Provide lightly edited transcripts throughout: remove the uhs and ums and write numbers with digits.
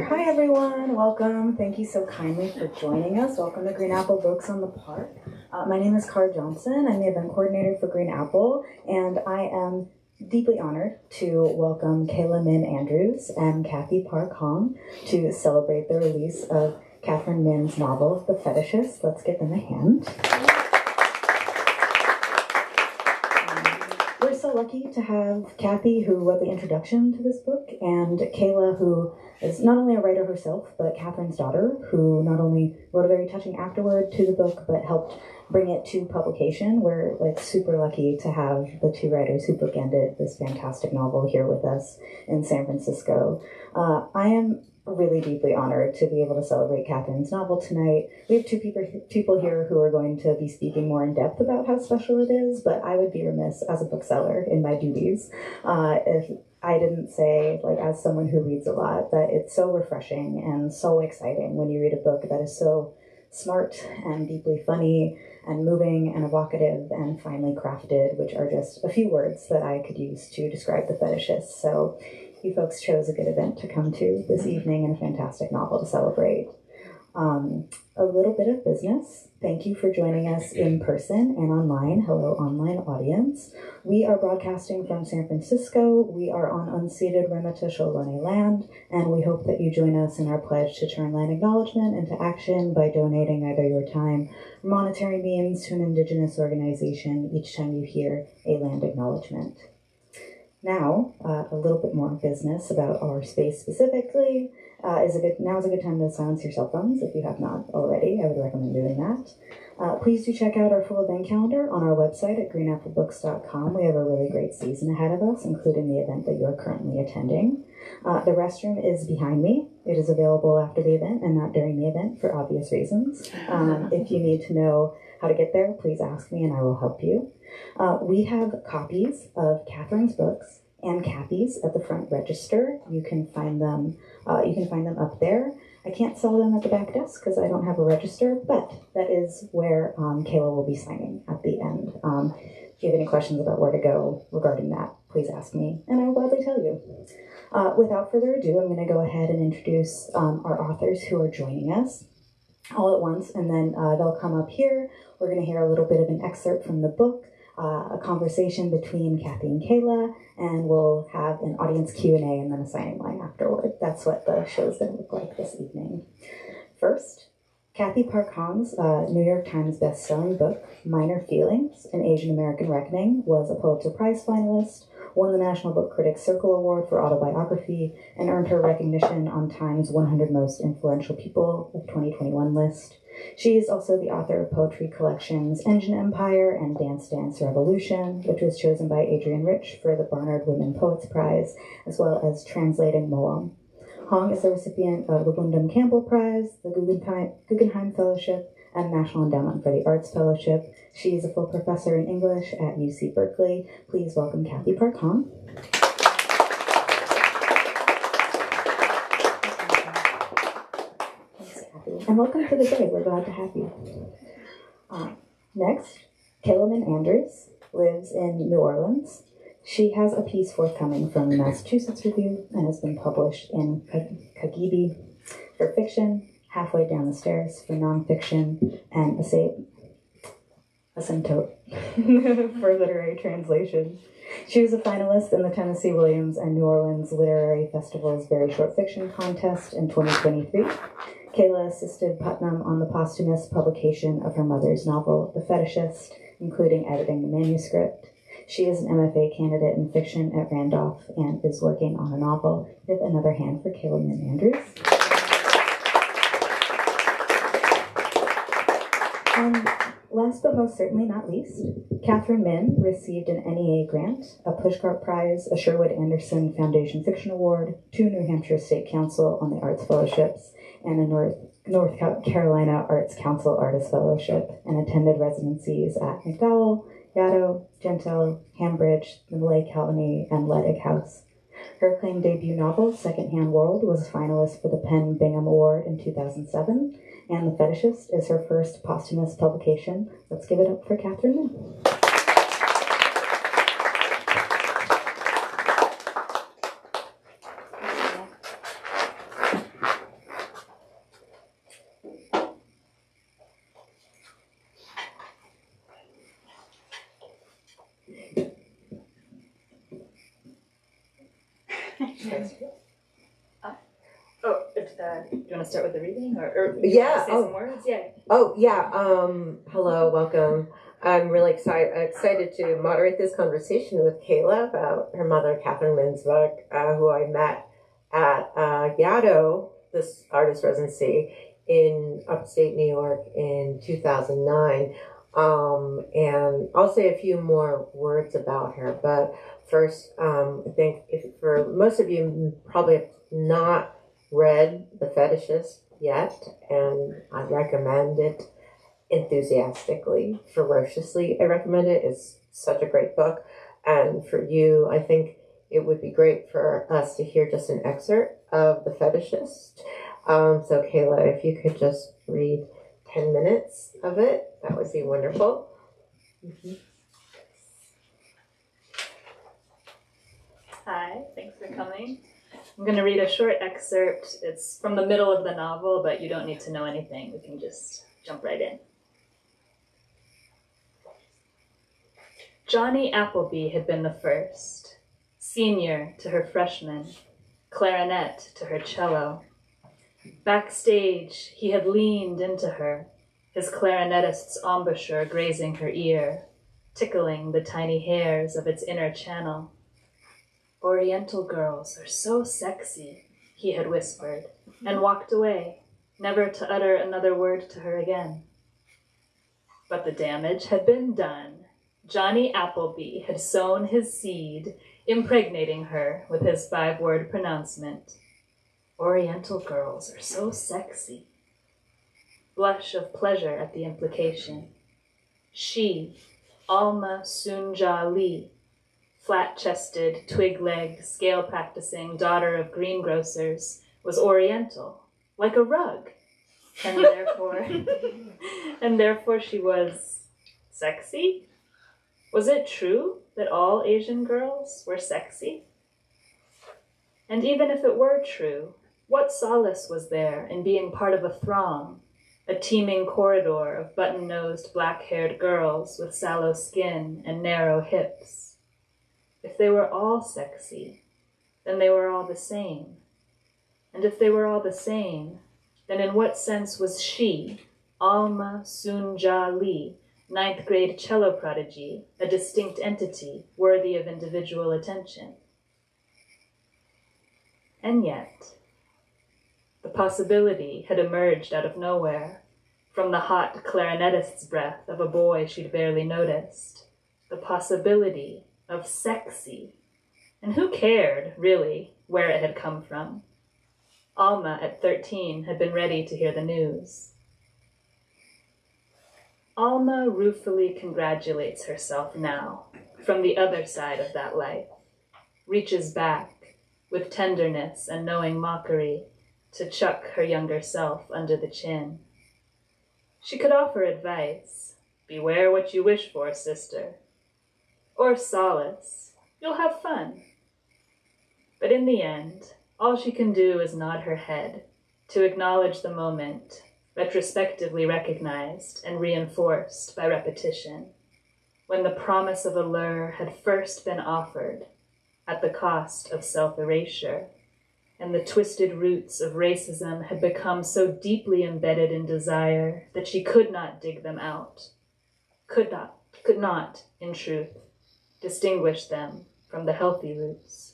Hi everyone, welcome. Thank you so kindly for joining us. Welcome to Green Apple Books on the Park. My name is Cara Johnson. I'm the event coordinator for Green Apple, and I am deeply honored to welcome Kayla Min Andrews and Cathy Park Hong to celebrate the release of Katherine Min's novel, The Fetishist. Let's give them a hand. We're so lucky to have Cathy, who wrote the introduction to this book, and Kayla, who is not only a writer herself, but Catherine's daughter, who not only wrote a very touching afterword to the book, but helped bring it to publication. We're super lucky to have the two writers who bookended this fantastic novel here with us in San Francisco. I am really deeply honored to be able to celebrate Catherine's novel tonight. We have two people here who are going to be speaking more in depth about how special it is, but I would be remiss as a bookseller in my duties if I didn't say, as someone who reads a lot, that it's so refreshing and so exciting when you read a book that is so smart and deeply funny and moving and evocative and finely crafted, which are just a few words that I could use to describe The Fetishist. So you folks chose a good event to come to this evening and a fantastic novel to celebrate. A little bit of business. Thank you for joining us in person and online. Hello, online audience. We are broadcasting from San Francisco. We are on unceded Ramaytush Ohlone land, and we hope that you join us in our pledge to turn land acknowledgement into action by donating either your time or monetary means to an Indigenous organization each time you hear a land acknowledgement. Now, a little bit more business about our space specifically. Now is a good time to silence your cell phones if you have not already. I would recommend doing that. Please do check out our full event calendar on our website at greenapplebooks.com. We have a really great season ahead of us, including the event that you are currently attending. The restroom is behind me. It is available after the event and not during the event for obvious reasons. If you need to know how to get there, please ask me and I will help you. We have copies of Catherine's books and Cathy's at the front register. You can find them up there. I can't sell them at the back desk because I don't have a register, but that is where Kayla will be signing at the end. If you have any questions about where to go regarding that, please ask me, and I will gladly tell you. Without further ado, I'm going to go ahead and introduce our authors who are joining us all at once, and then they'll come up here. We're going to hear a little bit of an excerpt from the book, a conversation between Cathy and Kayla, and we'll have an audience Q&A and then a signing line afterward. That's what the show's going to look like this evening. First, Cathy Park Hong's New York Times best-selling book, Minor Feelings, An Asian American Reckoning, was a Pulitzer Prize finalist, won the National Book Critics Circle Award for Autobiography, and earned her recognition on Time's 100 Most Influential People of 2021 list. She is also the author of poetry collections Engine Empire and Dance Dance Revolution, which was chosen by Adrienne Rich for the Barnard Women Poets Prize, as well as Translating Moam. Hong is the recipient of the Wyndham Campbell Prize, the Guggenheim Fellowship, and National Endowment for the Arts Fellowship. She is a full professor in English at UC Berkeley. Please welcome Cathy Park Hong. And welcome to the day. We're glad to have you. Next, Kayla Min Andrews lives in New Orleans. She has a piece forthcoming from the Massachusetts Review and has been published in Kagibi for fiction, Halfway Down the Stairs for nonfiction, and Asymptote for literary translation. She was a finalist in the Tennessee Williams and New Orleans Literary Festival's Very Short Fiction Contest in 2023. Kayla assisted Putnam on the posthumous publication of her mother's novel, The Fetishist, including editing the manuscript. She is an MFA candidate in fiction at Randolph and is working on a novel. Give another hand for Kayla Min Andrews. And last but most certainly not least, Katherine Min received an NEA grant, a Pushcart Prize, a Sherwood Anderson Foundation Fiction Award, 2 New Hampshire State Council on the Arts Fellowships, and a North Carolina Arts Council Artist Fellowship, and attended residencies at McDowell, Yaddo, Gentile, Hambridge, the Malay Colony, and Ledig House. Her acclaimed debut novel, Secondhand World, was a finalist for the Penn Bingham Award in 2007, and The Fetishist is her first posthumous publication. Let's give it up for Katherine Min. Do you want to start with the reading, or yeah? say some words? Yeah. Oh, yeah. Hello, welcome. I'm really excited to moderate this conversation with Kayla about her mother, Katherine Min's book, who I met at Yaddo, this artist residency in upstate New York in 2009. And I'll say a few more words about her, but first, I think for most of you probably have not read The Fetishist yet, and I recommend it enthusiastically, ferociously. I recommend it. It's such a great book. And for you, I think it would be great for us to hear just an excerpt of The Fetishist. So Kayla, if you could just read 10 minutes of it, that would be wonderful. Mm-hmm. Hi, thanks for coming. I'm going to read a short excerpt. It's from the middle of the novel, but you don't need to know anything. We can just jump right in. Johnny Appleby had been the first, senior to her freshman, clarinet to her cello. Backstage, he had leaned into her, his clarinetist's embouchure grazing her ear, tickling the tiny hairs of its inner channel. Oriental girls are so sexy, he had whispered, and walked away, never to utter another word to her again. But the damage had been done. Johnny Appleby had sown his seed, impregnating her with his 5-word pronouncement. Oriental girls are so sexy. Blush of pleasure at the implication. She, Alma Sunja Lee, flat-chested, twig-legged, scale-practicing daughter of greengrocers, was Oriental, like a rug, and therefore she was sexy? Was it true that all Asian girls were sexy? And even if it were true, what solace was there in being part of a throng, a teeming corridor of button-nosed, black-haired girls with sallow skin and narrow hips? If they were all sexy, then they were all the same. And if they were all the same, then in what sense was she, Alma Sunja Lee, 9th grade cello prodigy, a distinct entity worthy of individual attention? And yet, the possibility had emerged out of nowhere, from the hot clarinetist's breath of a boy she'd barely noticed. The possibility of sexy. And who cared, really, where it had come from? Alma, at 13, had been ready to hear the news. Alma ruefully congratulates herself now, from the other side of that life, reaches back, with tenderness and knowing mockery, to chuck her younger self under the chin. She could offer advice. Beware what you wish for, sister. Or solace. You'll have fun. But in the end, all she can do is nod her head to acknowledge the moment, retrospectively recognized and reinforced by repetition, when the promise of a lure had first been offered at the cost of self-erasure, and the twisted roots of racism had become so deeply embedded in desire that she could not dig them out, could not, in truth, distinguish them from the healthy roots.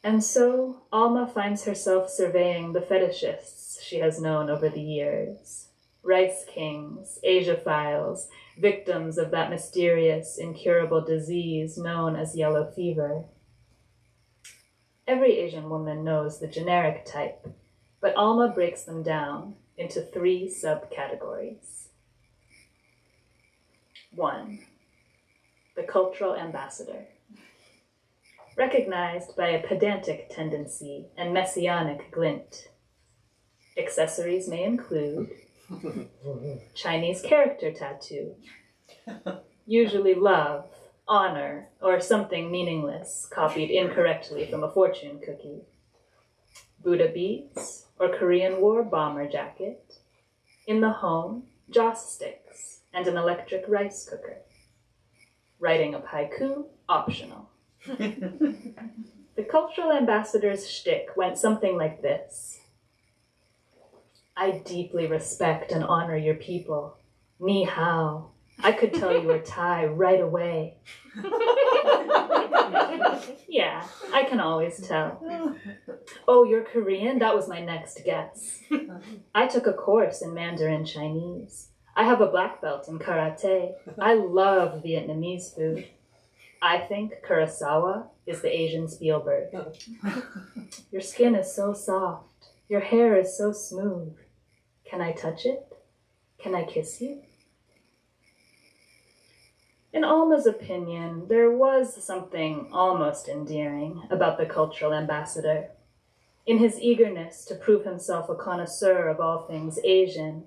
And so, Alma finds herself surveying the fetishists she has known over the years. Rice kings, Asiaphiles, victims of that mysterious, incurable disease known as yellow fever. Every Asian woman knows the generic type, but Alma breaks them down into 3 subcategories. 1. The cultural ambassador. Recognized by a pedantic tendency and messianic glint. Accessories may include Chinese character tattoo, usually love, honor, or something meaningless copied incorrectly from a fortune cookie, Buddha beads, or Korean War bomber jacket, in the home, joss sticks, and an electric rice cooker. Writing a haiku, optional. The cultural ambassador's shtick went something like this. I deeply respect and honor your people. Ni hao. I could tell you were Thai right away. Yeah, I can always tell. Oh, you're Korean? That was my next guess. I took a course in Mandarin Chinese. I have a black belt in karate. I love Vietnamese food. I think Kurosawa is the Asian Spielberg. Your skin is so soft. Your hair is so smooth. Can I touch it? Can I kiss you? In Alma's opinion, there was something almost endearing about the cultural ambassador. In his eagerness to prove himself a connoisseur of all things Asian,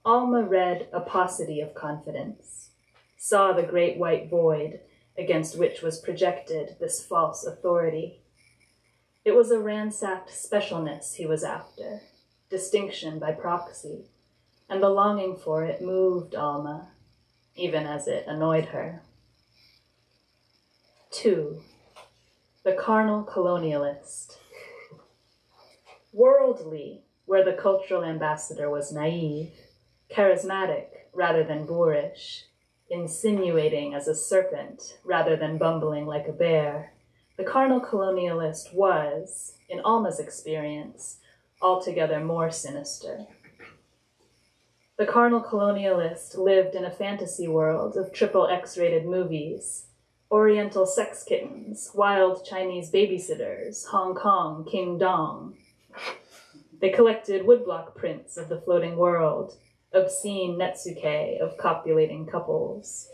Alma read a paucity of confidence, saw the great white void against which was projected this false authority. It was a ransacked specialness he was after, distinction by proxy, and the longing for it moved Alma, even as it annoyed her. 2. The carnal colonialist. Worldly, where the cultural ambassador was naive, charismatic rather than boorish, insinuating as a serpent rather than bumbling like a bear, the carnal colonialist was, in Alma's experience, altogether more sinister. The carnal colonialist lived in a fantasy world of triple X-rated movies, Oriental sex kittens, wild Chinese babysitters, Hong Kong King Dong. They collected woodblock prints of the floating world, obscene netsuke of copulating couples.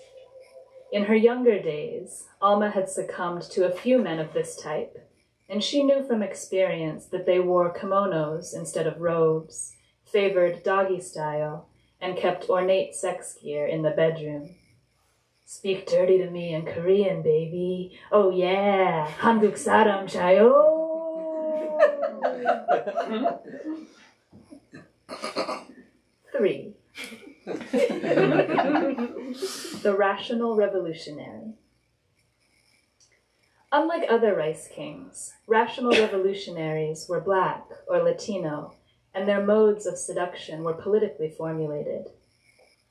In her younger days, Alma had succumbed to a few men of this type, and she knew from experience that they wore kimonos instead of robes, favored doggy style, and kept ornate sex gear in the bedroom. Speak dirty to me in Korean, baby. Oh yeah, 한국 사람 자요. 3. The rational revolutionary. Unlike other rice kings, rational revolutionaries were Black or Latino, and their modes of seduction were politically formulated.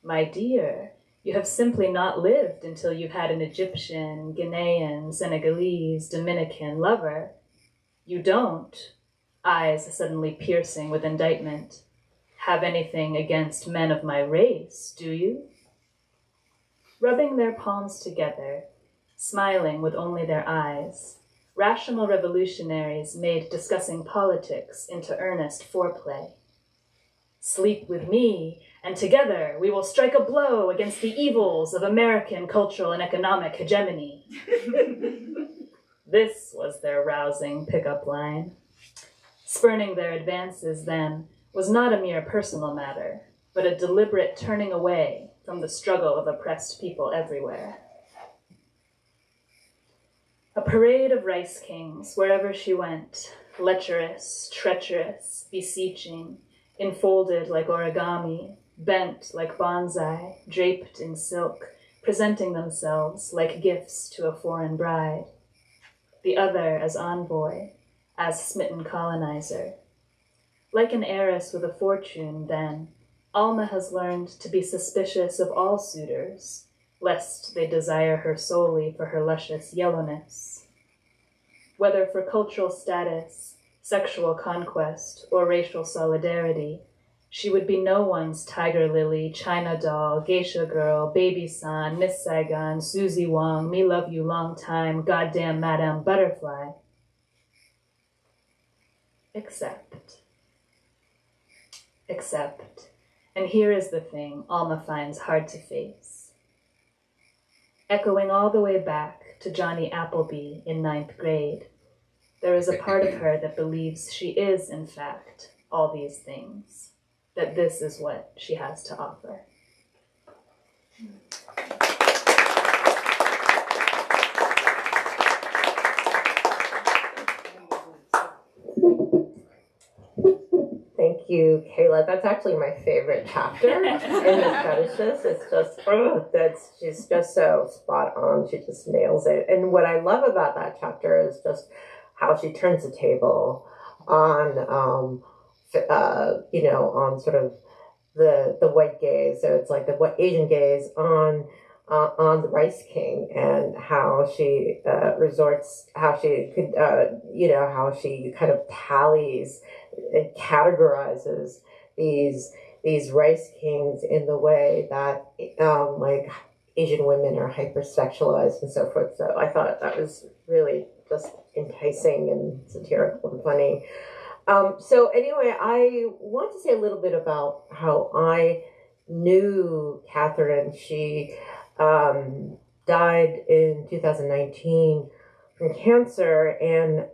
My dear, you have simply not lived until you've had an Egyptian, Ghanaian, Senegalese, Dominican lover. You don't, eyes suddenly piercing with indictment, have anything against men of my race, do you? Rubbing their palms together, smiling with only their eyes, rational revolutionaries made discussing politics into earnest foreplay. Sleep with me, and together we will strike a blow against the evils of American cultural and economic hegemony. This was their rousing pickup line. Spurning their advances, then, was not a mere personal matter, but a deliberate turning away from the struggle of oppressed people everywhere. A parade of rice kings wherever she went, lecherous, treacherous, beseeching, enfolded like origami, bent like bonsai, draped in silk, presenting themselves like gifts to a foreign bride. The other as envoy, as smitten colonizer. Like an heiress with a fortune, then, Alma has learned to be suspicious of all suitors, lest they desire her solely for her luscious yellowness. Whether for cultural status, sexual conquest, or racial solidarity, she would be no one's tiger lily, China doll, geisha girl, baby san, Miss Saigon, Susie Wong, me love you long time, goddamn Madame Butterfly. Except, and here is the thing Alma finds hard to face. Echoing all the way back to Johnny Appleby in 9th grade, there is a part of her that believes she is, in fact, all these things, that this is what she has to offer. Thank you, Kayla. That's actually my favorite chapter in this Fetishist. It's just, she's just so spot on. She just nails it. And what I love about that chapter is just how she turns the table on, on sort of the white gaze. So it's like the Asian gaze on the Rice King, and how she how she kind of tallies and categorizes these Rice Kings in the way that like Asian women are hypersexualized and so forth. So I thought that was really just enticing and satirical and funny. So anyway, I want to say a little bit about how I knew Katherine. She died in 2019 from cancer, and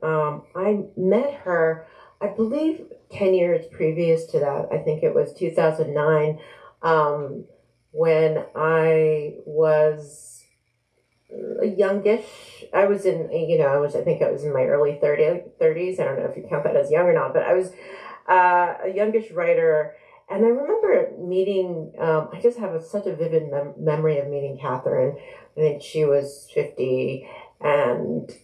I met her, I believe, 10 years previous to that. I think it was 2009, when I was youngish. I was in, I think I was in my early 30s. I don't know if you count that as young or not, but I was a youngish writer. And I remember meeting, I just have such a vivid memory of meeting Katherine. I think she was 50, and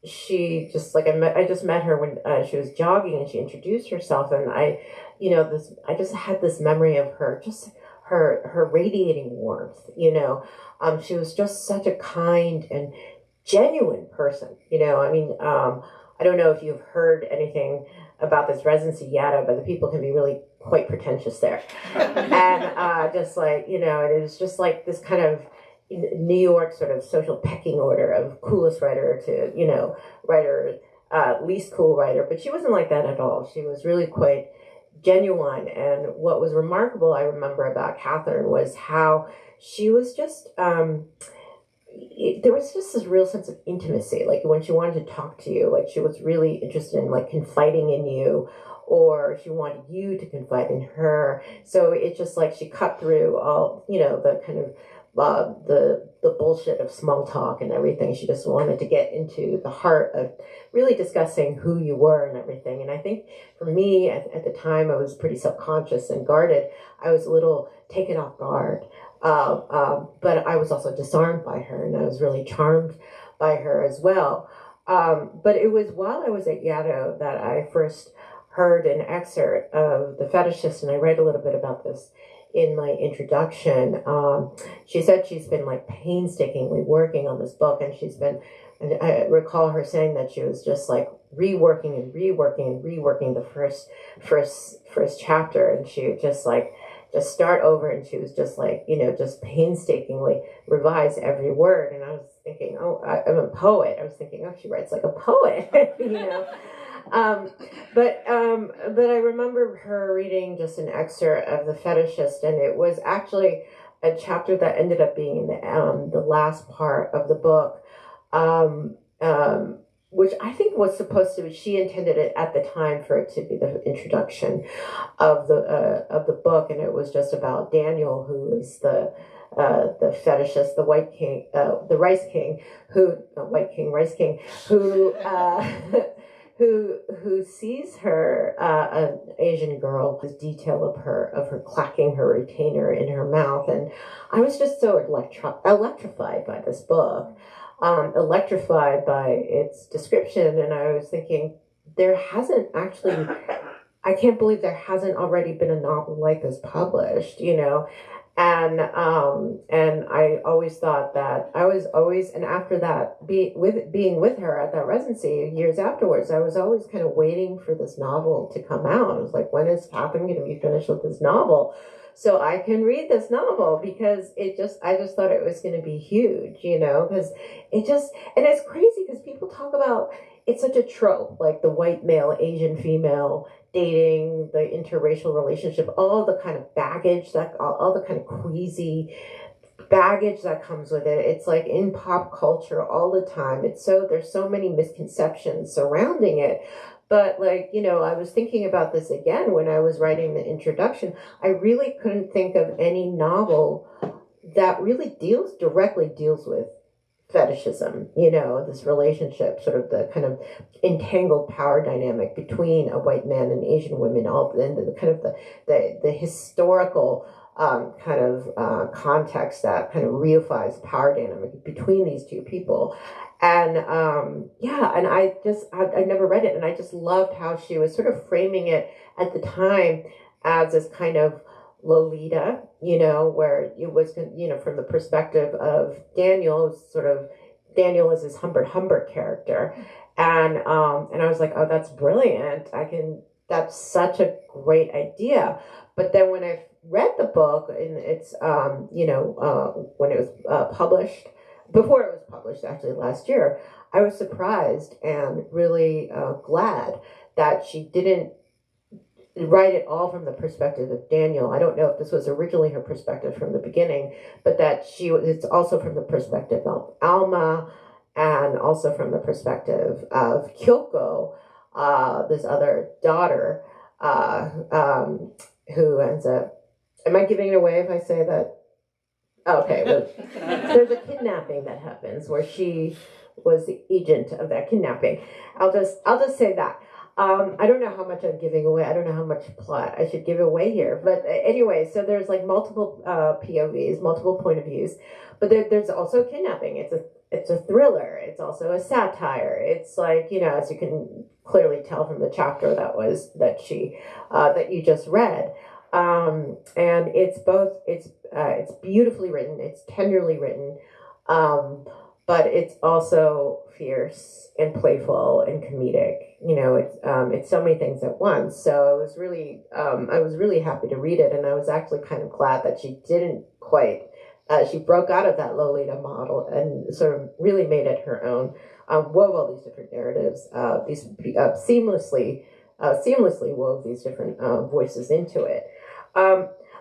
she just, I just met her when she was jogging, and she introduced herself, and I just had this memory of her, just her radiating warmth, she was just such a kind and genuine person, I don't know if you've heard anything about this residency yet, but the people can be really quite pretentious there. And it was just like this kind of New York sort of social pecking order of coolest writer to, writer, least cool writer. But she wasn't like that at all. She was really quite genuine. And what was remarkable, I remember, about Katherine was how she was just... there was just this real sense of intimacy. Like when she wanted to talk to you, like she was really interested in like confiding in you, or she wanted you to confide in her. So it's just like she cut through all, the kind of the bullshit of small talk and everything. She just wanted to get into the heart of really discussing who you were and everything. And I think for me at the time, I was pretty subconscious and guarded. I was a little taken off guard. But I was also disarmed by her, and I was really charmed by her as well. But it was while I was at Yaddo that I first heard an excerpt of The Fetishist, and I read a little bit about this in my introduction. She said she's been like painstakingly working on this book, and and I recall her saying that she was just like reworking the first chapter, and she would just start over, and she was just like, just painstakingly revise every word. And I was thinking, I'm a poet. I was thinking, she writes like a poet, But I remember her reading just an excerpt of The Fetishist, and it was actually a chapter that ended up being the last part of the book, which I think was supposed to be, she intended it at the time for it to be the introduction of the book, and it was just about Daniel, who is the fetishist, the white king, the rice king, rice king, who sees her, an Asian girl, this detail of her clacking her retainer in her mouth, and I was just so electrified by this book. Electrified by its description, and I was thinking, I can't believe there hasn't already been a novel like this published, and I always thought that and after that, being with her at that residency years afterwards, I was always kind of waiting for this novel to come out. I was like, when is Catherine going to be finished with this novel, so I can read this novel? Because I just thought it was going to be huge, because and it's crazy because people talk about, it's such a trope, like the white male, Asian female dating, the interracial relationship, all the kind of baggage, all the kind of queasy baggage that comes with it. It's like in pop culture all the time. There's so many misconceptions surrounding it. But I was thinking about this again when I was writing the introduction. I really couldn't think of any novel that really directly deals with fetishism, you know, this relationship, sort of the kind of entangled power dynamic between a white man and Asian women, all and the kind of the historical kind of context that kind of reifies power dynamic between these two people. And and I never read it, and I just loved how she was sort of framing it at the time as this kind of Lolita, you know, where it was, you know, from the perspective of Daniel, sort of Daniel is this Humbert character, and I was like, oh, that's brilliant. That's such a great idea. But then when I read the book, and it's when it was published, before it was published actually last year, I was surprised and really glad that she didn't write it all from the perspective of Daniel. I don't know if this was originally her perspective from the beginning, but that it's also from the perspective of Alma, and also from the perspective of Kyoko, this other daughter, who ends up, am I giving it away if I say that? Okay, well, there's a kidnapping that happens where she was the agent of that kidnapping. I'll just say that. I don't know how much I'm giving away. I don't know how much plot I should give away here. But anyway, so there's like multiple POVs, multiple point of views. But there's also kidnapping. It's a thriller. It's also a satire. It's like, you know, as you can clearly tell from the chapter that you just read. And it's both. It's beautifully written. It's tenderly written. But it's also fierce and playful and comedic. You know, it's so many things at once. So I was really happy to read it, and I was actually kind of glad that she didn't quite. She broke out of that Lolita model and sort of really made it her own. Wove all these different narratives. Seamlessly wove these different voices into it.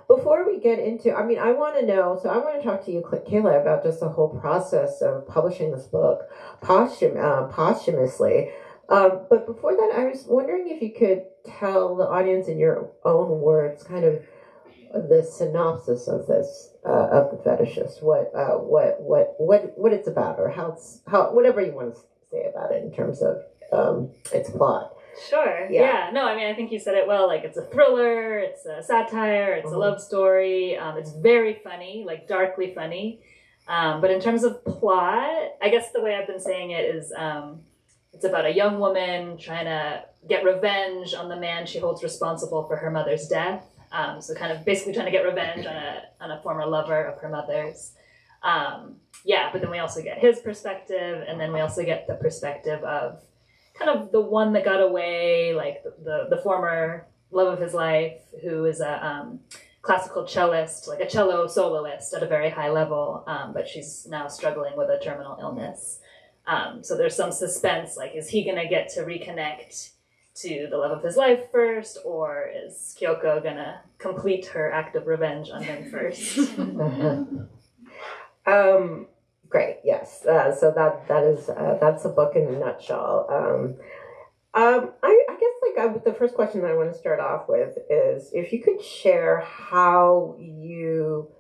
Before we get into, I want to talk to you, Kayla, about just the whole process of publishing this book posthumously. But before that, I was wondering if you could tell the audience in your own words, kind of the synopsis of this, of the Fetishist, what it's about, or how whatever you want to say about it in terms of its plot. Sure. Yeah. No, I think you said it well. Like, it's a thriller, it's a satire, it's a love story. It's very funny, like darkly funny. But in terms of plot, I guess the way I've been saying it is, it's about a young woman trying to get revenge on the man she holds responsible for her mother's death. So kind of basically trying to get revenge on a former lover of her mother's. But then we also get his perspective, and then we also get the perspective of kind of the one that got away, like the former love of his life, who is a classical cellist, like a cello soloist at a very high level, but she's now struggling with a terminal illness. So there's some suspense, like, is he going to get to reconnect to the love of his life first, or is Kyoko going to complete her act of revenge on him first? Great. Yes. So that's a book in a nutshell. I guess the first question that I want to start off with is if you could share how you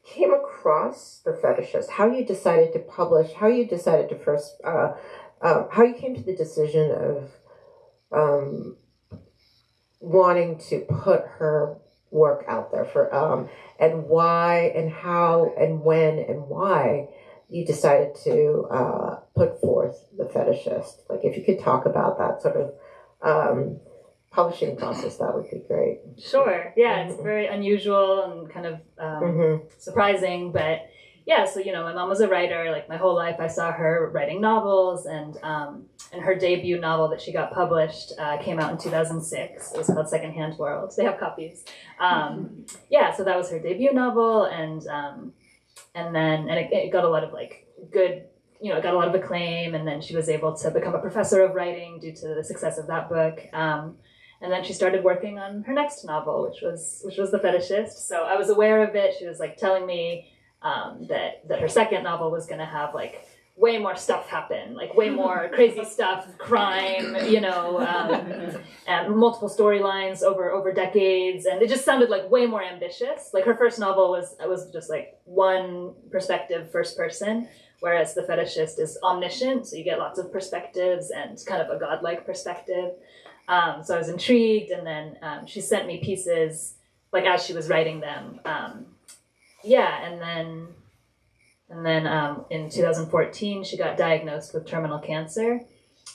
came across the Fetishist, how you decided to publish, how you decided to first, how you came to the decision of wanting to put her work out there for and why and how and when and why you decided to put forth the Fetishist. Like, if you could talk about that sort of publishing process, that would be great. Sure. Yeah, it's very unusual and kind of surprising, but yeah, so, you know, my mom was a writer. Like, my whole life I saw her writing novels, and her debut novel that she got published came out in 2006. It was called Secondhand World. They have copies. So that was her debut novel, and then it got a lot of good, you know, it got a lot of acclaim, and then she was able to become a professor of writing due to the success of that book. And then she started working on her next novel, which was The Fetishist. So I was aware of it. She was telling me that her second novel was going to have way more stuff happen, like way more crazy stuff, crime, and multiple storylines over decades, and it just sounded like way more ambitious. Like her first novel was just like one perspective, first person, whereas The Fetishist is omniscient, so you get lots of perspectives and kind of a godlike perspective. So I was intrigued, and then she sent me pieces like as she was writing them. And then in 2014, she got diagnosed with terminal cancer.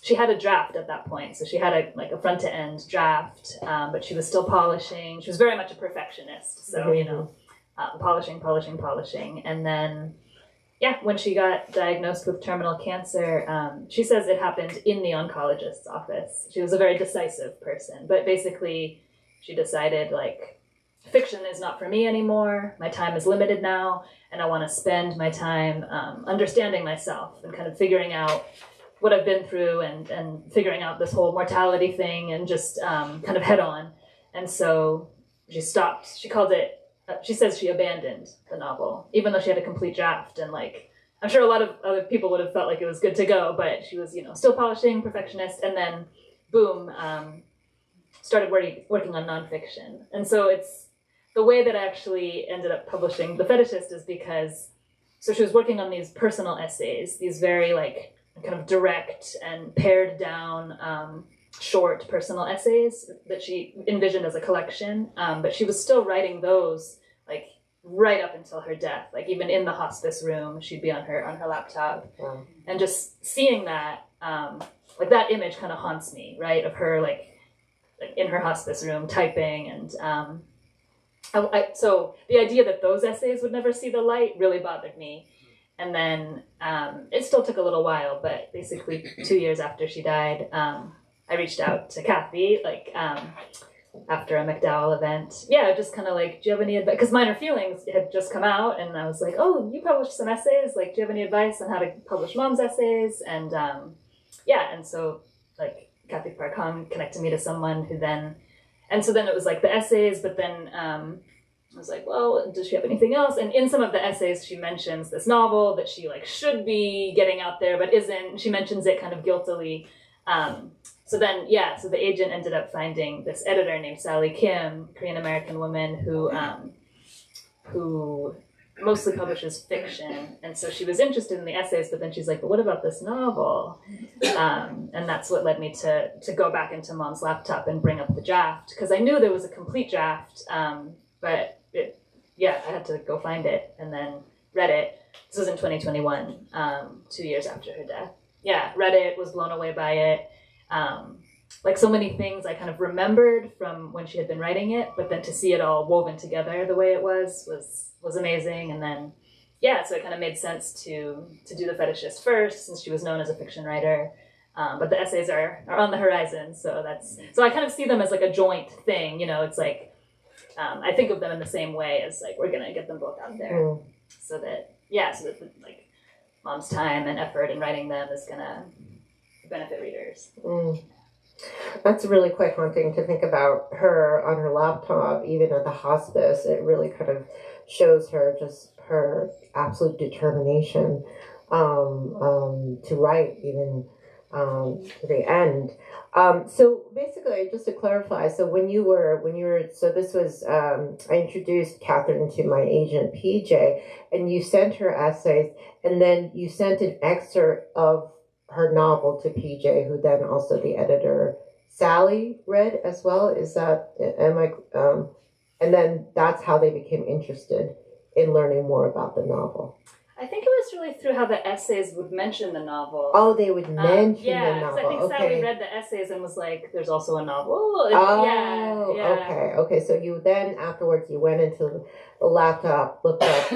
She had a draft at that point, so she had a front to end draft, but she was still polishing. She was very much a perfectionist, so polishing, and then when she got diagnosed with terminal cancer, she says it happened in the oncologist's office. She was a very decisive person, but basically she decided like, fiction is not for me anymore. My time is limited now, and I want to spend my time understanding myself and kind of figuring out what I've been through and figuring out this whole mortality thing and just kind of head on. And so she stopped. She called it, she says she abandoned the novel, even though she had a complete draft. And like, I'm sure a lot of other people would have felt like it was good to go, but she was, still polishing, perfectionist, and then boom, started working on nonfiction. And so it's, the way that I actually ended up publishing The Fetishist is because, so she was working on these personal essays, these very like kind of direct and pared down short personal essays that she envisioned as a collection. But she was still writing those like right up until her death. Like even in the hospice room, she'd be on her laptop. Wow. And just seeing that, like that image kind of haunts me, right? Of her like in her hospice room typing and, so the idea that those essays would never see the light really bothered me. And then it still took a little while, but basically 2 years after she died, I reached out to Cathy, like after a McDowell event. Yeah, just kind of like, do you have any advice? Because Minor Feelings had just come out, and I was like, oh, you published some essays. Like, do you have any advice on how to publish mom's essays? And and so like Cathy Park Hong connected me to someone who then. And so then it was like the essays, but then I was like, well, does she have anything else? And in some of the essays, she mentions this novel that she like should be getting out there, but isn't. She mentions it kind of guiltily. So the agent ended up finding this editor named Sally Kim, Korean-American woman who mostly publishes fiction. And so she was interested in the essays, but then she's like, but what about this novel? And that's what led me to go back into mom's laptop and bring up the draft, because I knew there was a complete draft, but I had to go find it and then read it. This was in 2021, 2 years after her death. Yeah, read it, was blown away by it. Like so many things I kind of remembered from when she had been writing it, but then to see it all woven together the way it was amazing. And then, so it kind of made sense to do The Fetishist first, since she was known as a fiction writer. But the essays are on the horizon, so I kind of see them as like a joint thing. It's like I think of them in the same way as like we're gonna get them both out there, so that like mom's time and effort in writing them is gonna benefit readers. That's really quite haunting to think about her on her laptop, even at the hospice. It really kind of shows her absolute determination to write even to the end. So basically, just to clarify, so when you were, so this was, I introduced Catherine to my agent, PJ, and you sent her essays, and then you sent an excerpt of her novel to PJ, who then also the editor, Sally, read as well. Is that, and then that's how they became interested in learning more about the novel. I think it was really through how the essays would mention the novel. Oh, they would mention the novel. Yeah, because I think Sally read the essays and was like, there's also a novel. Okay. So you then, afterwards, you went into the laptop, looked up,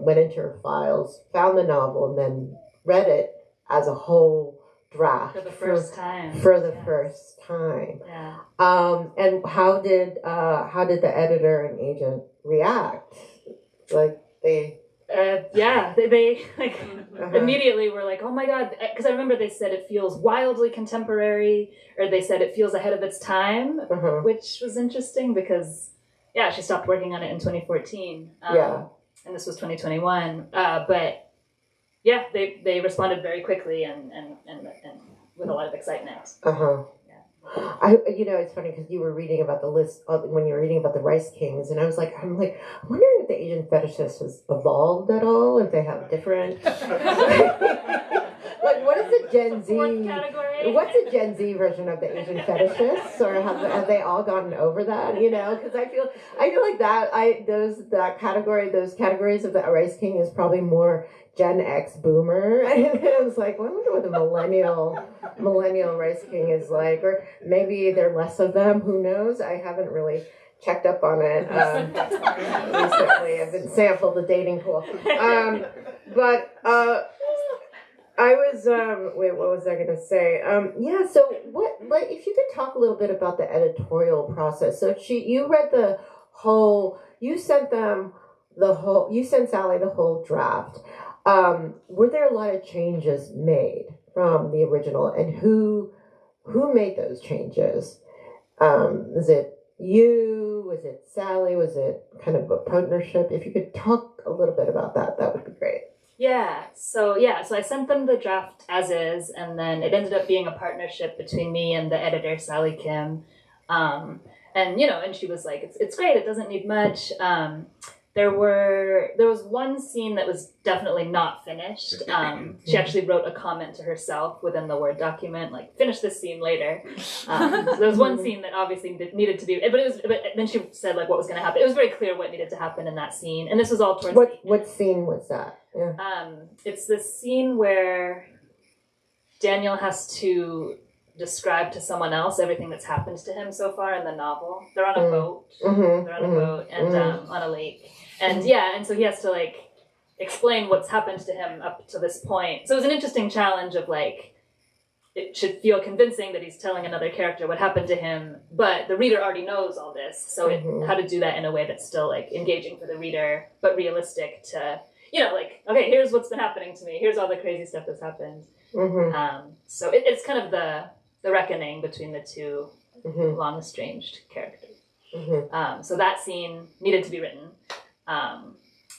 went into her files, found the novel, and then read it as a whole draft. For the first time. Yeah. And how did the editor and agent react? Like, they like immediately were like, oh my god, because I remember they said it feels wildly contemporary, or they said it feels ahead of its time, which was interesting because she stopped working on it in 2014, and this was 2021, but yeah, they responded very quickly and with a lot of excitement. Uh-huh. It's funny because you were reading about the list when you were reading about the Rice Kings, and I'm wondering if the Asian fetishist has evolved at all, if they have different. Like, what is the Gen Z? Fourth category. What's the Gen Z version of the Asian fetishists, or have they all gotten over that? Because I feel like those categories of the Rice King is probably more Gen X boomer, and I was like, well, I wonder what the millennial Rice King is like, or maybe there are less of them. Who knows? I haven't really checked up on it recently. I've been sampled the dating pool, but I was wait, what was I going to say? So if you could talk a little bit about the editorial process. So you read you sent Sally the whole draft. Were there a lot of changes made from the original, and who made those changes? Was it you? Was it Sally? Was it kind of a partnership? If you could talk a little bit about that, that would be great. So I sent them the draft as is, and then it ended up being a partnership between me and the editor, Sally Kim. And she was like, it's great, it doesn't need much. There was one scene that was definitely not finished. She actually wrote a comment to herself within the Word document, like, finish this scene later. So there was one scene that obviously needed to be, but then she said like what was going to happen. It was very clear what needed to happen in that scene, and this was all towards what scene was that? Yeah. It's this scene where Daniel has to describe to someone else everything that's happened to him so far in the novel. They're on a boat. Mm-hmm. They're on a boat and on a lake. And and so he has to like explain what's happened to him up to this point. So it was an interesting challenge of like, it should feel convincing that he's telling another character what happened to him, but the reader already knows all this. So how to do that in a way that's still like engaging for the reader, but realistic to, okay, here's what's been happening to me. Here's all the crazy stuff that's happened. Mm-hmm. So it's kind of the reckoning between the two long estranged characters. Mm-hmm. So that scene needed to be written.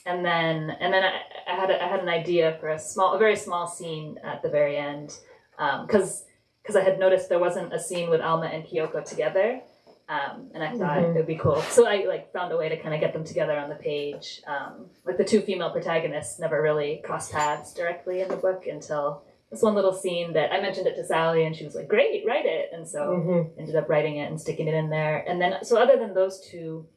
And then I had an idea for a very small scene at the very end, because I had noticed there wasn't a scene with Alma and Kyoko together, and I thought it would be cool. So I like found a way to kind of get them together on the page. Like the two female protagonists never really crossed paths directly in the book until this one little scene that I mentioned it to Sally, and she was like, "Great, write it." And so ended up writing it and sticking it in there. And then so other than those two.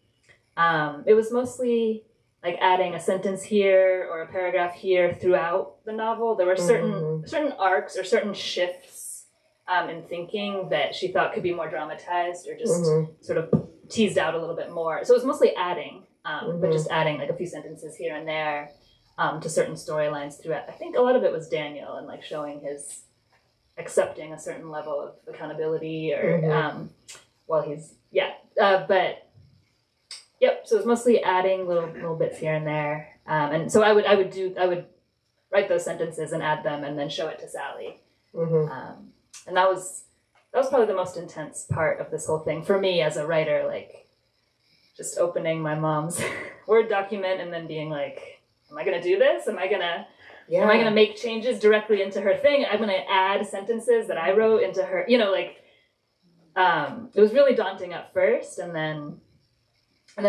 It was mostly like adding a sentence here or a paragraph here throughout the novel. There were certain arcs or certain shifts in thinking that she thought could be more dramatized or just sort of teased out a little bit more. So it was mostly adding, but just adding like a few sentences here and there to certain storylines throughout. I think a lot of it was Daniel and like showing his accepting a certain level of accountability or while he's but. Yep. So it was mostly adding little bits here and there, and so I would write those sentences and add them, and then show it to Sally, and that was probably the most intense part of this whole thing for me as a writer. Like, just opening my mom's Word document and then being like, "Am I going to do this? Am I going to make changes directly into her thing? I'm going to add sentences that I wrote into her." It was really daunting at first, and then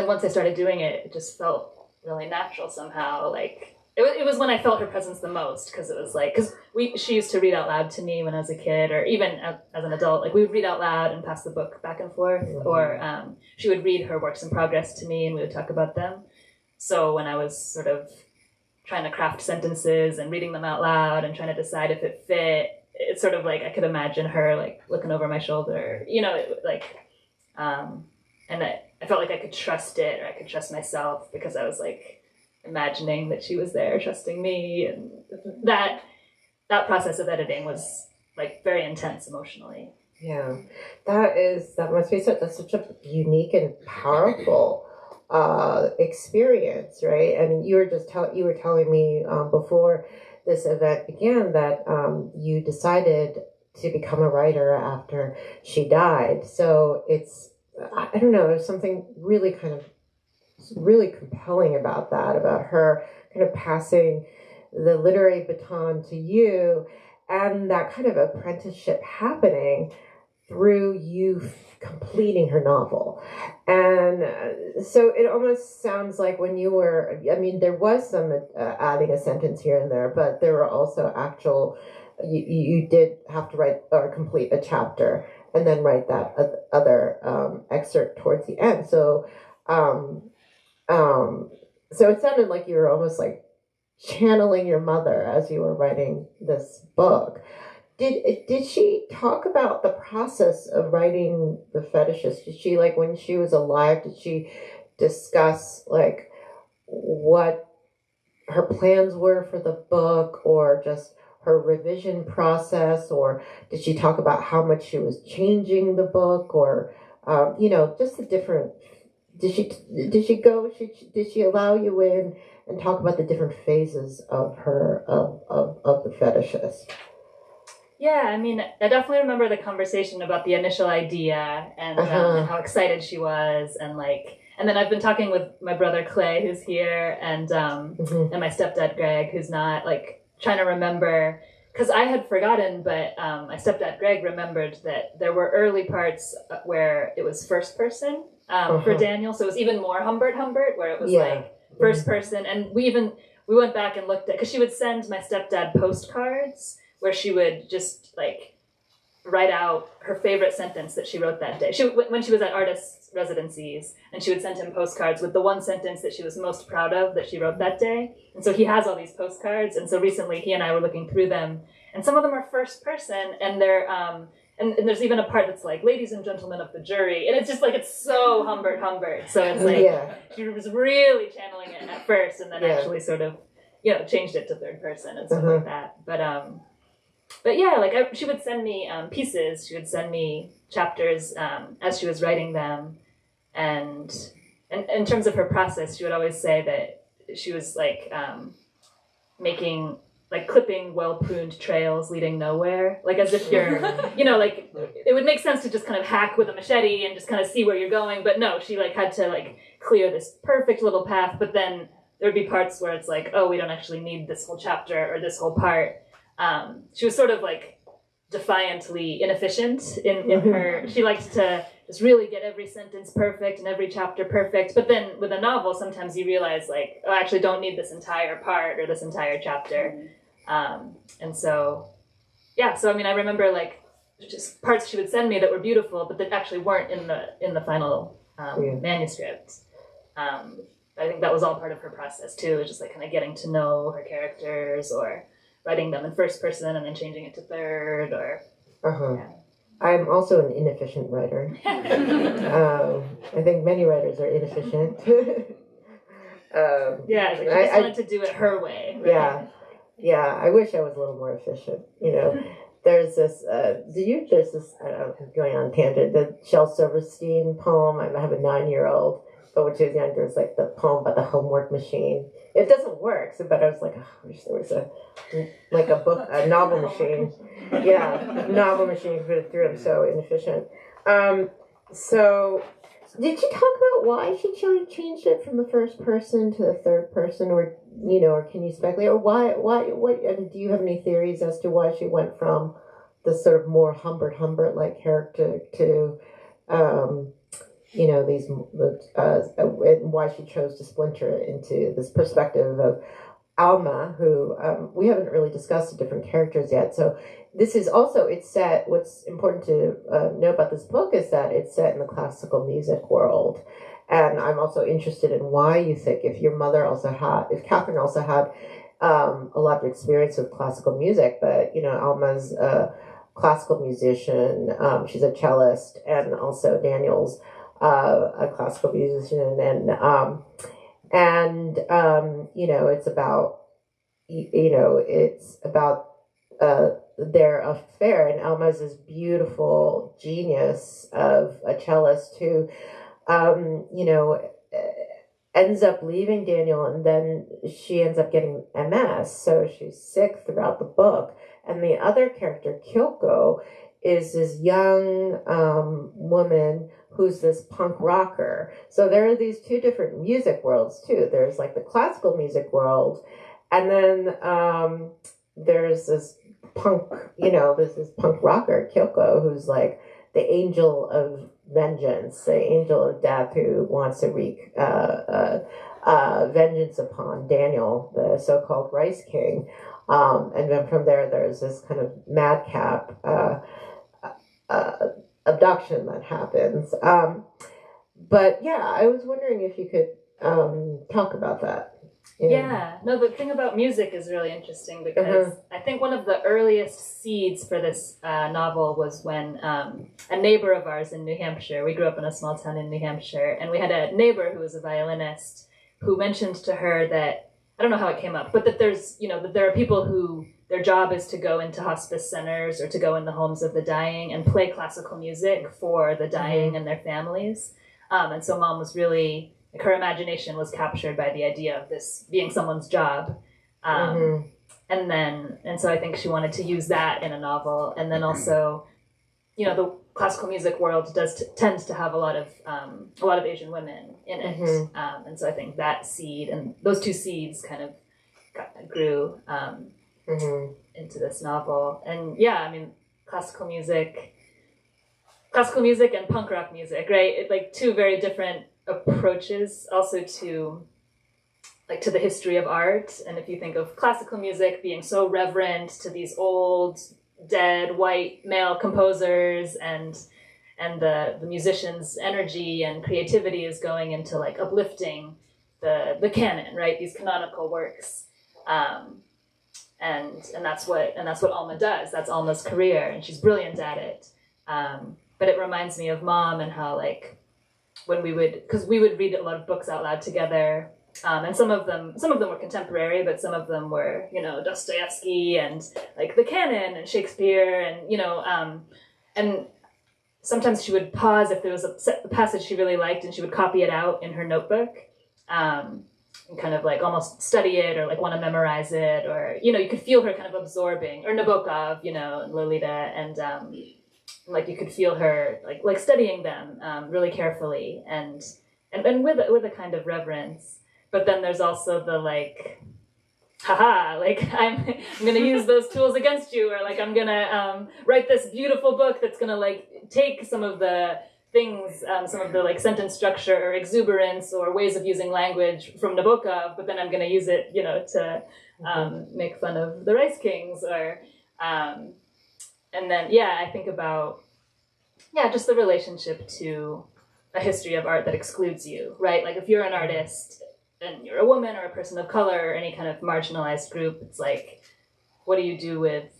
once I started doing it, it just felt really natural somehow. Like it was when I felt her presence the most, because it was like, she used to read out loud to me when I was a kid, or even as an adult. Like we would read out loud and pass the book back and forth, or she would read her works in progress to me, and we would talk about them. So when I was sort of trying to craft sentences and reading them out loud and trying to decide if it fit, it's sort of like I could imagine her like looking over my shoulder, and I felt like I could trust it, or I could trust myself, because I was like imagining that she was there trusting me, and that process of editing was like very intense emotionally. Yeah, that must be that's such a unique and powerful experience, right? And you were telling me before this event began that you decided to become a writer after she died. So I don't know, there's something really compelling about that, about her kind of passing the literary baton to you, and that kind of apprenticeship happening through you completing her novel. And so it almost sounds like when you were, I mean, there was some adding a sentence here and there, but there were also actual, you did have to write or complete a chapter and then write that other excerpt towards the end. So it sounded like you were almost like channeling your mother as you were writing this book. Did she talk about the process of writing The Fetishist? Did she, like, when she was alive, did she discuss like what her plans were for the book, or just her revision process, or did she talk about how much she was changing the book, or just the different? Did she allow you in and talk about the different phases of her of The Fetishist? Yeah, I mean, I definitely remember the conversation about the initial idea and how excited she was, and then I've been talking with my brother Clay, who's here, and my stepdad Greg, who's not, like, trying to remember, because I had forgotten, but my stepdad Greg remembered that there were early parts where it was first person for Daniel, so it was even more Humbert, where it was like first person, and we went back and looked at, because she would send my stepdad postcards where she would just, like, write out her favorite sentence that she wrote that day. When she was at artists' residencies, and she would send him postcards with the one sentence that she was most proud of that she wrote that day. And so he has all these postcards, and so recently he and I were looking through them, and some of them are first person, and they're and there's even a part that's like, ladies and gentlemen of the jury, and it's just like, it's so Humbert. So it's like she was really channeling it at first, and then actually sort of changed it to third person and stuff like that. But yeah, like, she would send me pieces. She would send me chapters as she was writing them, and in terms of her process, she would always say that she was like clipping well-pruned trails leading nowhere, like, as if you're, like, it would make sense to just kind of hack with a machete and just kind of see where you're going, but no, she, like, had to, like, clear this perfect little path, but then there'd be parts where it's like, oh, we don't actually need this whole chapter or this whole part. She was sort of, like, defiantly inefficient in her. She liked to just really get every sentence perfect and every chapter perfect. But then with a novel, sometimes you realize, like, oh, I actually don't need this entire part or this entire chapter. And so, yeah. So I mean, I remember, like, just parts she would send me that were beautiful, but that actually weren't in the final manuscript. I think that was all part of her process too. It was just, like, kind of getting to know her characters, or writing them in first person and then changing it to third, or I'm also an inefficient writer. I think many writers are inefficient. She just wanted to do it her way. Right? Yeah. I wish I was a little more efficient. There's this. There's this. I don't know, I'm going on a tangent. The Shel Silverstein poem. I have a 9-year-old. But when she was young, there was, like, the poem about the homework machine. It doesn't work, but I was like, I wish there was a novel machine. Yeah, novel machine put it through. I'm so inefficient. So, did she talk about why she changed it from the first person to the third person, or can you speculate, or why? What? And do you have any theories as to why she went from the sort of more Humbert like character to and why she chose to splinter it into this perspective of Alma, who we haven't really discussed the different characters yet. So this is also, it's set, what's important to know about this book is that it's set in the classical music world. And I'm also interested in why you think, if Catherine also had a lot of experience with classical music, but, Alma's a classical musician, she's a cellist, and also Daniel's a classical musician, and it's about their affair, and Alma's this beautiful genius of a cellist who ends up leaving Daniel, and then she ends up getting MS, so she's sick throughout the book. And the other character, Kyoko, is this young woman who's this punk rocker. So there are these two different music worlds too. There's, like, the classical music world, And then there's this there's this punk rocker, Kyoko, who's like the angel of vengeance, the angel of death who wants to wreak vengeance upon Daniel, the so-called Rice King. And then from there's this kind of madcap abduction that happens. But yeah, I was wondering if you could talk about that. Yeah, no, the thing about music is really interesting because I think one of the earliest seeds for this novel was when a neighbor of ours in New Hampshire, we grew up in a small town in New Hampshire, and we had a neighbor who was a violinist who mentioned to her that, I don't know how it came up, but that that there are people who their job is to go into hospice centers or to go in the homes of the dying and play classical music for the dying and their families. And so Mom was really, like, her imagination was captured by the idea of this being someone's job. And so I think she wanted to use that in a novel. And then also, the classical music world tends to have a lot of Asian women in it. And so I think that seed and those two seeds kind of grew into this novel. And yeah, I mean, classical music and punk rock music, right? It's like two very different approaches also to the history of art. And if you think of classical music being so reverent to these old dead white male composers, and the musicians' energy and creativity is going into like uplifting the canon, right? These canonical works. And that's what Alma does. That's Alma's career, and she's brilliant at it. But it reminds me of Mom and how, like, when we would read a lot of books out loud together, and some of them were contemporary, but some of them were, Dostoevsky and like the canon and Shakespeare, and and sometimes she would pause if there was a passage she really liked, and she would copy it out in her notebook, and kind of like almost study it or like want to memorize it, or you could feel her kind of absorbing, or Nabokov, Lolita, and like you could feel her like studying them really carefully and with a kind of reverence. But then there's also the like, haha, like I'm gonna use those tools against you, or like I'm gonna write this beautiful book that's gonna like take some of the things, some of the like sentence structure or exuberance or ways of using language from Nabokov, but then I'm gonna use it, to make fun of the Rice Kings, or and then, I think about, just the relationship to a history of art that excludes you, right? Like if you're an artist and you're a woman or a person of color or any kind of marginalized group, it's like, what do you do with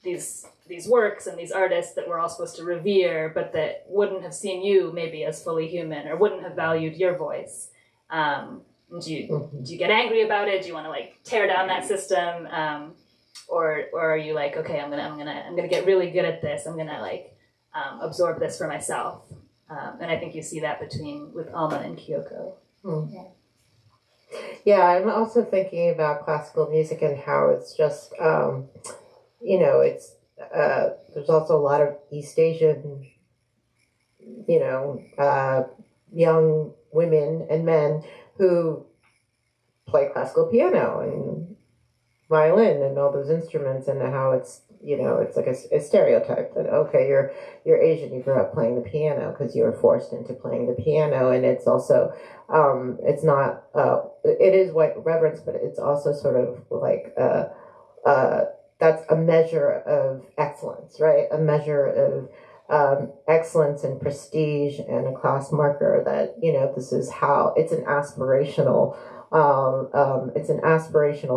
these works and these artists that we're all supposed to revere, but that wouldn't have seen you maybe as fully human or wouldn't have valued your voice? Do you get angry about it? Do you want to like tear down that system? Or are you like, okay, I'm gonna get really good at this. I'm gonna like absorb this for myself. And I think you see that with Alma and Kyoko. Yeah, I'm also thinking about classical music and how it's just, it's there's also a lot of East Asian, young women and men who play classical piano and violin and all those instruments, and how it's it's like a stereotype that, okay, you're Asian, you grew up playing the piano because you were forced into playing the piano. And it's also it's not it is white reverence, but it's also sort of like that's a measure of excellence, right? A measure of excellence and prestige and a class marker that this is how it's an aspirational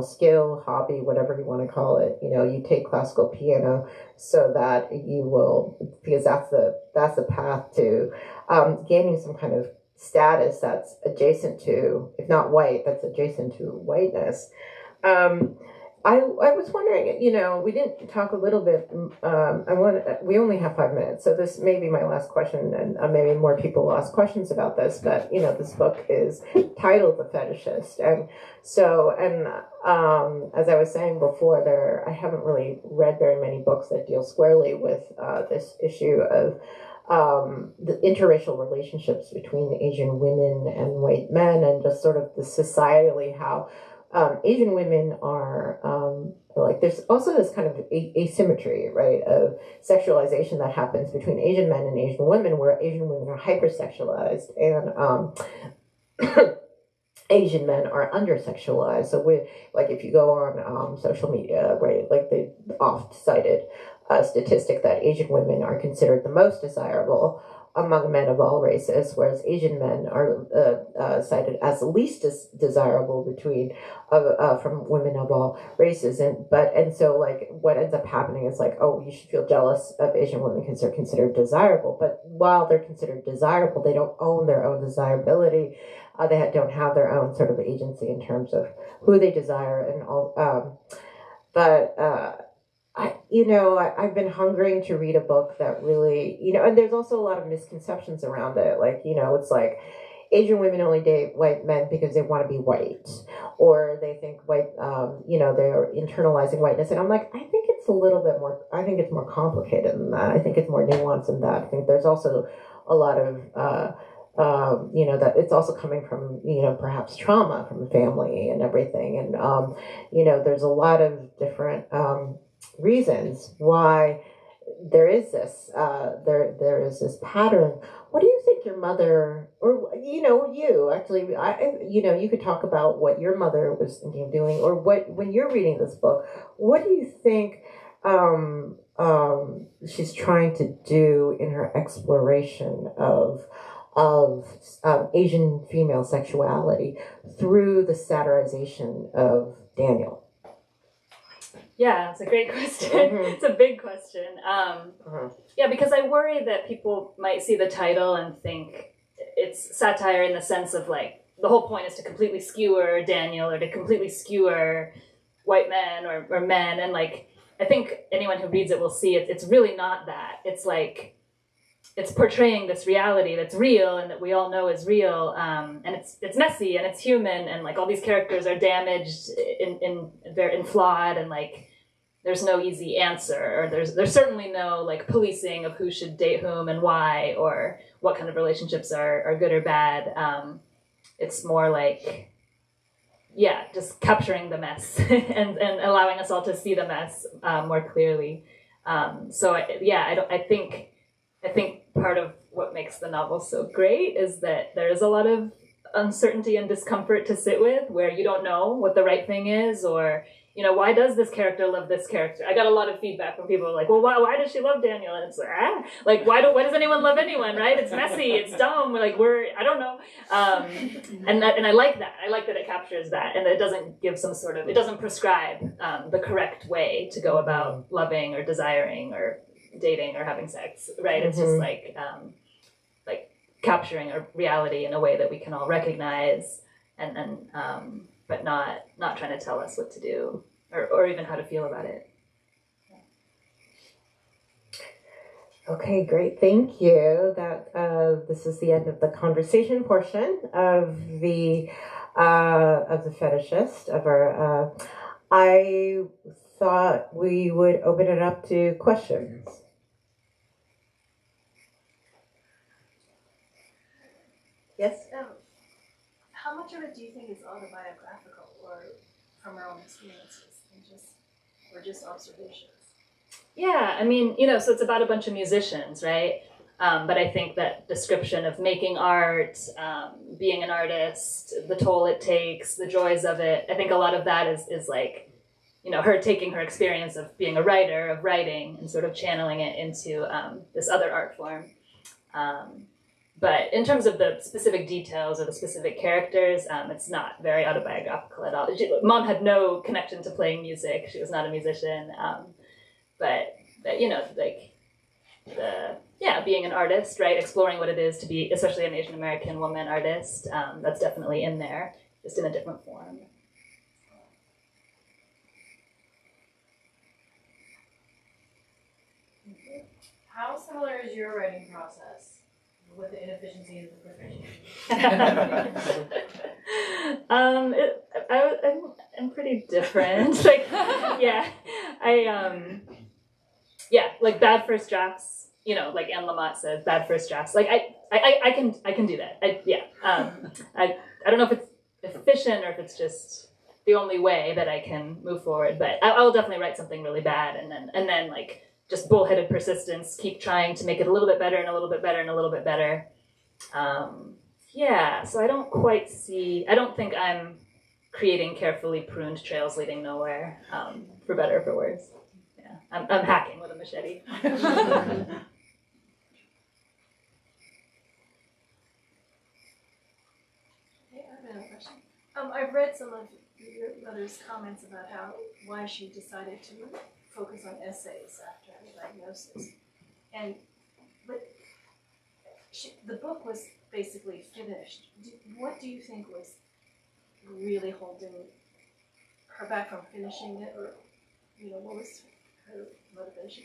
skill, hobby, whatever you want to call it. You take classical piano so that you will, because that's the path to gaining some kind of status that's adjacent to, if not white, that's adjacent to whiteness. I was wondering, we didn't talk a little bit. We only have 5 minutes, so this may be my last question, and maybe more people will ask questions about this. But this book is titled "The Fetishist," and so, as I was saying before, I haven't really read very many books that deal squarely with this issue of the interracial relationships between Asian women and white men, and just sort of the societally how Asian women are like, there's also this kind of asymmetry, right, of sexualization that happens between Asian men and Asian women, where Asian women are hypersexualized and Asian men are undersexualized. So like if you go on social media, right, like the oft cited statistic that Asian women are considered the most desirable among men of all races, whereas Asian men are cited as the least desirable between from women of all races. And so like what ends up happening is like, oh, you should feel jealous of Asian women because they're considered desirable. But while they're considered desirable, they don't own their own desirability. They don't have their own sort of agency in terms of who they desire and all. I've been hungering to read a book that really, and there's also a lot of misconceptions around it. Like, it's like Asian women only date white men because they want to be white, or they think white, they're internalizing whiteness. And I'm like, I think it's a little bit more, I think it's more complicated than that. I think it's more nuanced than that. I think there's also a lot of, that it's also coming from, perhaps trauma from the family and everything. And, there's a lot of different, reasons why there is this there is this pattern. What do you think your mother, or you actually, you could talk about what your mother was thinking of doing, or what, when you're reading this book, what do you think she's trying to do in her exploration of Asian female sexuality through the satirization of Daniel? Yeah, it's a great question. Mm-hmm. It's a big question. Yeah, because I worry that people might see the title and think it's satire in the sense of like, the whole point is to completely skewer Daniel or to completely skewer white men or men. And like, I think anyone who reads it will see it's really not that. It's like, it's portraying this reality that's real and that we all know is real, and it's messy and it's human, and like all these characters are damaged and flawed, and like there's no easy answer, or there's certainly no like policing of who should date whom and why, or what kind of relationships are good or bad. It's more like, yeah, just capturing the mess and allowing us all to see the mess more clearly. I think part of what makes the novel so great is that there is a lot of uncertainty and discomfort to sit with, where you don't know what the right thing is, or, why does this character love this character? I got a lot of feedback from people like, well, why does she love Daniel? And it's like, why does anyone love anyone, right? It's messy, it's dumb, like I don't know. And I like that. I like that it captures that, and it doesn't give it doesn't prescribe the correct way to go about loving or desiring or dating or having sex, right? It's just like capturing a reality in a way that we can all recognize, and but not trying to tell us what to do or even how to feel about it. Okay, great. Thank you. This is the end of the conversation portion of the Fetishist of our. I thought we would open it up to questions. Yes. How much of it do you think is autobiographical, or from our own experiences, or just observations? Yeah, I mean, so it's about a bunch of musicians, right? But I think that description of making art, being an artist, the toll it takes, the joys of it, I think a lot of that is like, her taking her experience of being a writer, of writing, and sort of channeling it into this other art form. But in terms of the specific details or the specific characters, it's not very autobiographical at all. Mom had no connection to playing music. She was not a musician. But being an artist, right? Exploring what it is to be, especially an Asian American woman artist, that's definitely in there, just in a different form. How similar is your writing process with the inefficiency of the perfection? I'm pretty different. Like bad first drafts. Like Anne Lamott says, bad first drafts. Like I can do that. I don't know if it's efficient or if it's just the only way that I can move forward. But I will definitely write something really bad, and then like just bullheaded persistence, keep trying to make it a little bit better and a little bit better and a little bit better. Yeah, so I don't think I'm creating carefully pruned trails leading nowhere, for better or for worse. Yeah, I'm hacking with a machete. Hey, I have another question. I've read some of your mother's comments about why she decided to focus on essays after her diagnosis, but the book was basically finished. What do you think was really holding her back from finishing it, or what was her motivation?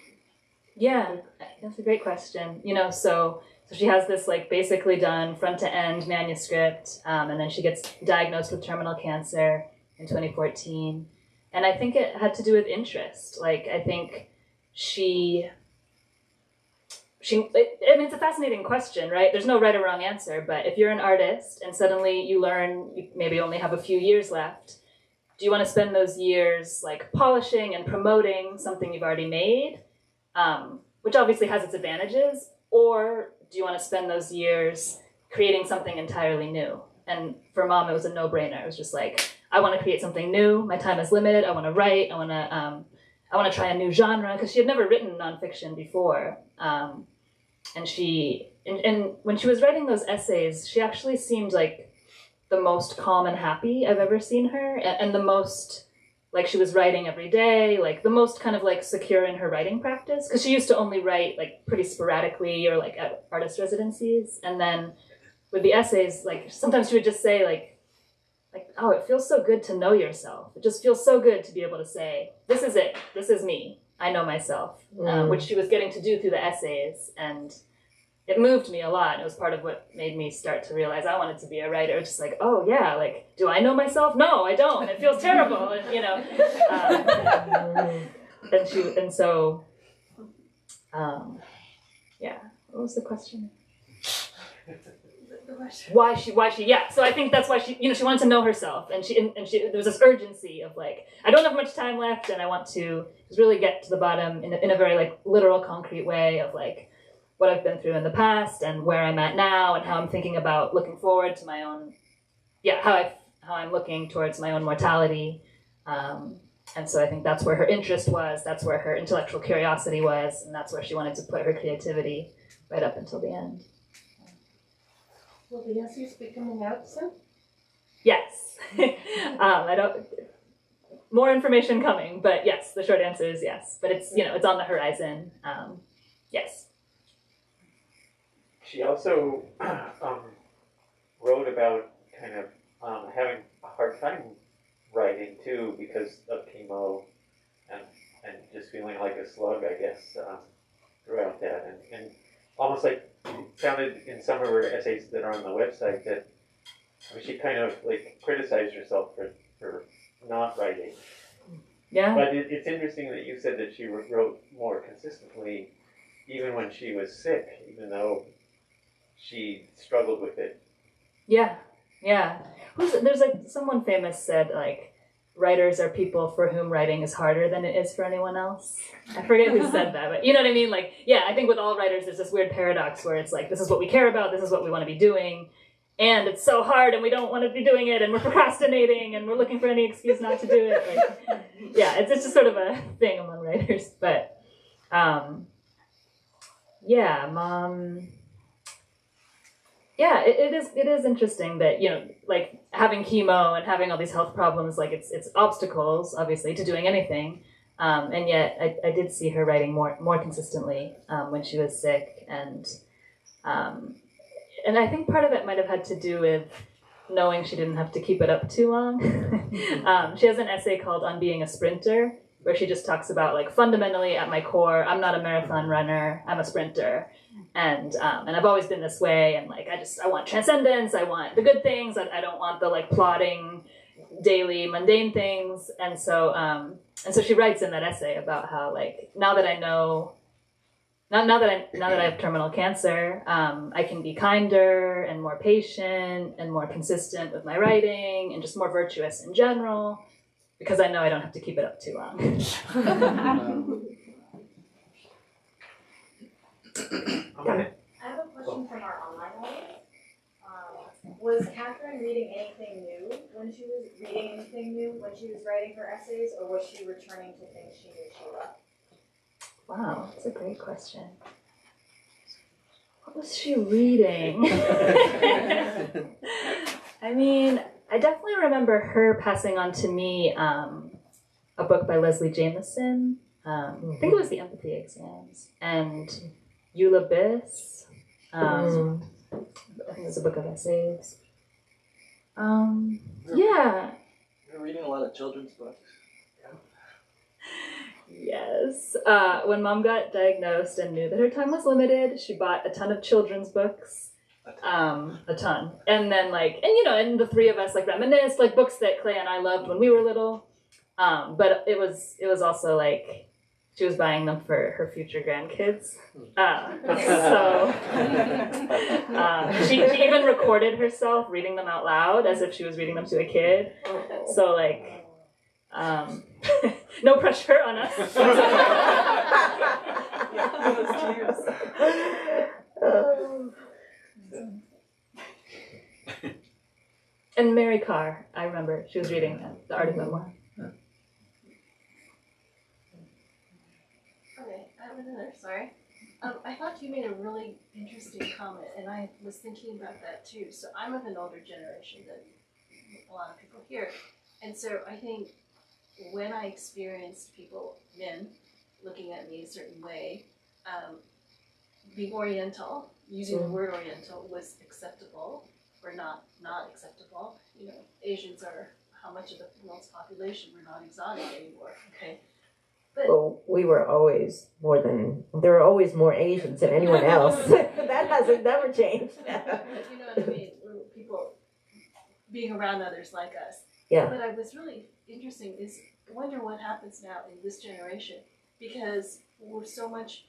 Yeah, that's a great question. So she has this like basically done front to end manuscript, and then she gets diagnosed with terminal cancer in 2014. And I think it had to do with interest. Like, I think it's a fascinating question, right? There's no right or wrong answer, but if you're an artist and suddenly you learn you maybe only have a few years left, do you want to spend those years like polishing and promoting something you've already made, which obviously has its advantages, or do you want to spend those years creating something entirely new? And for Mom, it was a no-brainer. It was just like, I want to create something new. My time is limited. I want to write. I want to try a new genre, because she had never written nonfiction before. And when she was writing those essays, she actually seemed like the most calm and happy I've ever seen her, and the most like she was writing every day, like the most kind of like secure in her writing practice, because she used to only write like pretty sporadically or like at artist residencies. And then with the essays, like sometimes she would just say like, oh, it feels so good to know yourself. It just feels so good to be able to say, this is it. This is me. I know myself, which she was getting to do through the essays. And it moved me a lot. It was part of what made me start to realize I wanted to be a writer. Just like, oh yeah, like, do I know myself? No, I don't. It feels terrible. And, yeah. What was the question? Why she, yeah. So I think that's why she wanted to know herself, and there was this urgency of like, I don't have much time left, and I want to just really get to the bottom in a very like literal, concrete way of like what I've been through in the past and where I'm at now, and how I'm thinking about looking forward to my own, how I'm looking towards my own mortality. And so I think that's where her interest was, that's where her intellectual curiosity was, and that's where she wanted to put her creativity right up until the end. Will the essays be coming out soon? Yes. More information coming, but yes, the short answer is yes. But it's, it's on the horizon. Yes. She also wrote about kind of having a hard time writing too because of chemo and just feeling like a slug, I guess, throughout that. And almost like it sounded in some of her essays that are on the website that she kind of like criticized herself for not writing. Yeah. But it's interesting that you said that she wrote more consistently even when she was sick, even though she struggled with it. Yeah. There's like someone famous said like, writers are people for whom writing is harder than it is for anyone else. I forget who said that, but you know what I mean? Like, yeah, I think with all writers, there's this weird paradox where it's like, this is what we care about, this is what we want to be doing, and it's so hard and we don't want to be doing it, and we're procrastinating and we're looking for any excuse not to do it. Like, yeah, it's just sort of a thing among writers. But Mom... Yeah, it is interesting that, like having chemo and having all these health problems, like it's obstacles, obviously, to doing anything. And yet I did see her writing more consistently when she was sick. And I think part of it might have had to do with knowing she didn't have to keep it up too long. She has an essay called On Being a Sprinter, where she just talks about, like, fundamentally at my core, I'm not a marathon runner, I'm a sprinter. And I've always been this way, and like I want transcendence, I want the good things, I don't want the like plodding, daily, mundane things. And so she writes in that essay about how like now that I know now that I have terminal cancer, I can be kinder and more patient and more consistent with my writing and just more virtuous in general, because I know I don't have to keep it up too long. Okay. I have a question from our online audience. Was Catherine reading anything new when she was writing her essays, or was she returning to things she knew she loved? Wow, that's a great question. What was she reading? I mean, I definitely remember her passing on to me a book by Leslie Jameson. I think it was The Empathy Exams. And Eula Biss. I think it was a book of essays. Yeah. You're reading a lot of children's books. Yes. When Mom got diagnosed and knew that her time was limited, she bought a ton of children's books. A ton. And then and the three of us reminisced, books that Clay and I loved when we were little. But it was also she was buying them for her future grandkids. She even recorded herself reading them out loud as if she was reading them to a kid. So no pressure on us. And Mary Carr, I remember she was reading The Art of Memoir. Okay, I have another, sorry. I thought you made a really interesting comment, and I was thinking about that too. So I'm of an older generation than a lot of people here. And so I think when I experienced men, looking at me a certain way, being Oriental, using the word Oriental was acceptable or not acceptable. Asians are how much of the world's population, we're not exotic anymore, okay? Well, there were always more Asians than anyone else. That hasn't never changed. But you know what I mean? People being around others like us. Yeah. But I was really interesting is I wonder what happens now in this generation, because we're so much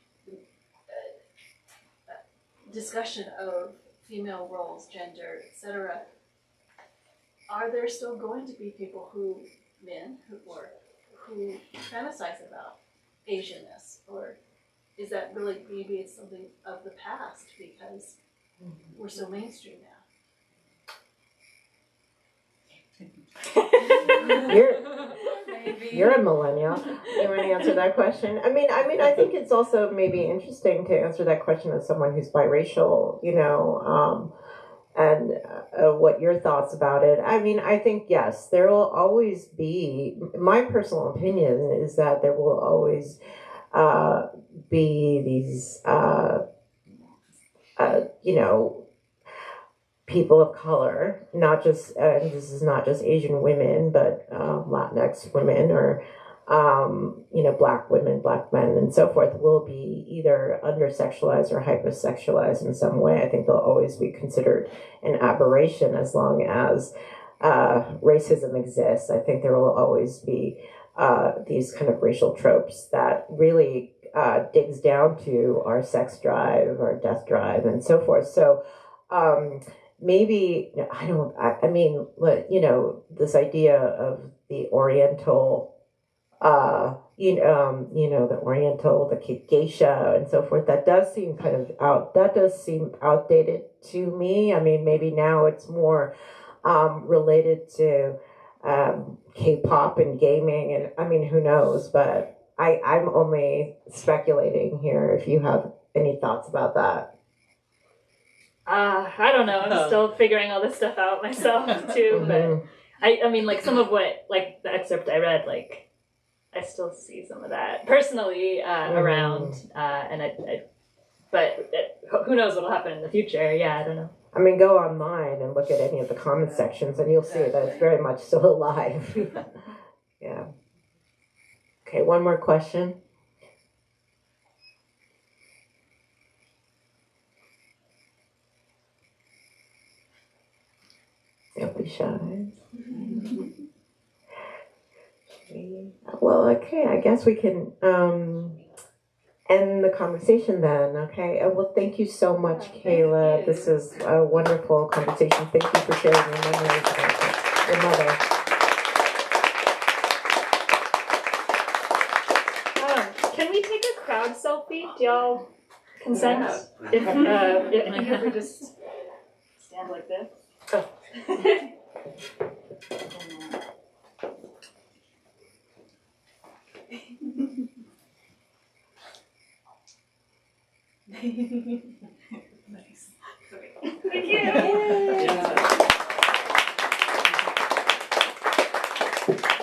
discussion of female roles, gender, etc. Are there still going to be people who fantasize about Asianness, or is that really maybe it's something of the past because we're so mainstream now? You're a millennial. You want to answer that question? I mean, I think it's also maybe interesting to answer that question as someone who's biracial, and what your thoughts about it. I mean, I think, yes, there will always be, my personal opinion is that there will always be these, people of color, not just, this is not just Asian women, but Latinx women or, Black women, Black men, and so forth, will be either under-sexualized or hypersexualized in some way. I think they'll always be considered an aberration as long as racism exists. I think there will always be these kind of racial tropes that really digs down to our sex drive, our death drive, and so forth. So, maybe, this idea of the Oriental, the Oriental, the geisha, and so forth, that does seem outdated to me. I mean, maybe now it's more related to K-pop and gaming, and I mean, who knows, but I'm only speculating here if you have any thoughts about that. I don't know. I'm still figuring all this stuff out myself too. But I mean, some of what, the excerpt I read, I still see some of that personally around, but who knows what'll happen in the future? Yeah, I don't know. I mean, go online and look at any of the comment sections, and you'll see that it's very much still alive. Yeah. Okay, one more question. Don't be shy. Well, okay, I guess we can end the conversation then, okay? Well, thank you so much, Kayla. This is a wonderful conversation. Thank you for sharing your memories about your mother. Can we take a crowd selfie? Do y'all consent? If we just stand like this. Oh. Nice. Okay. Thank you. Yeah.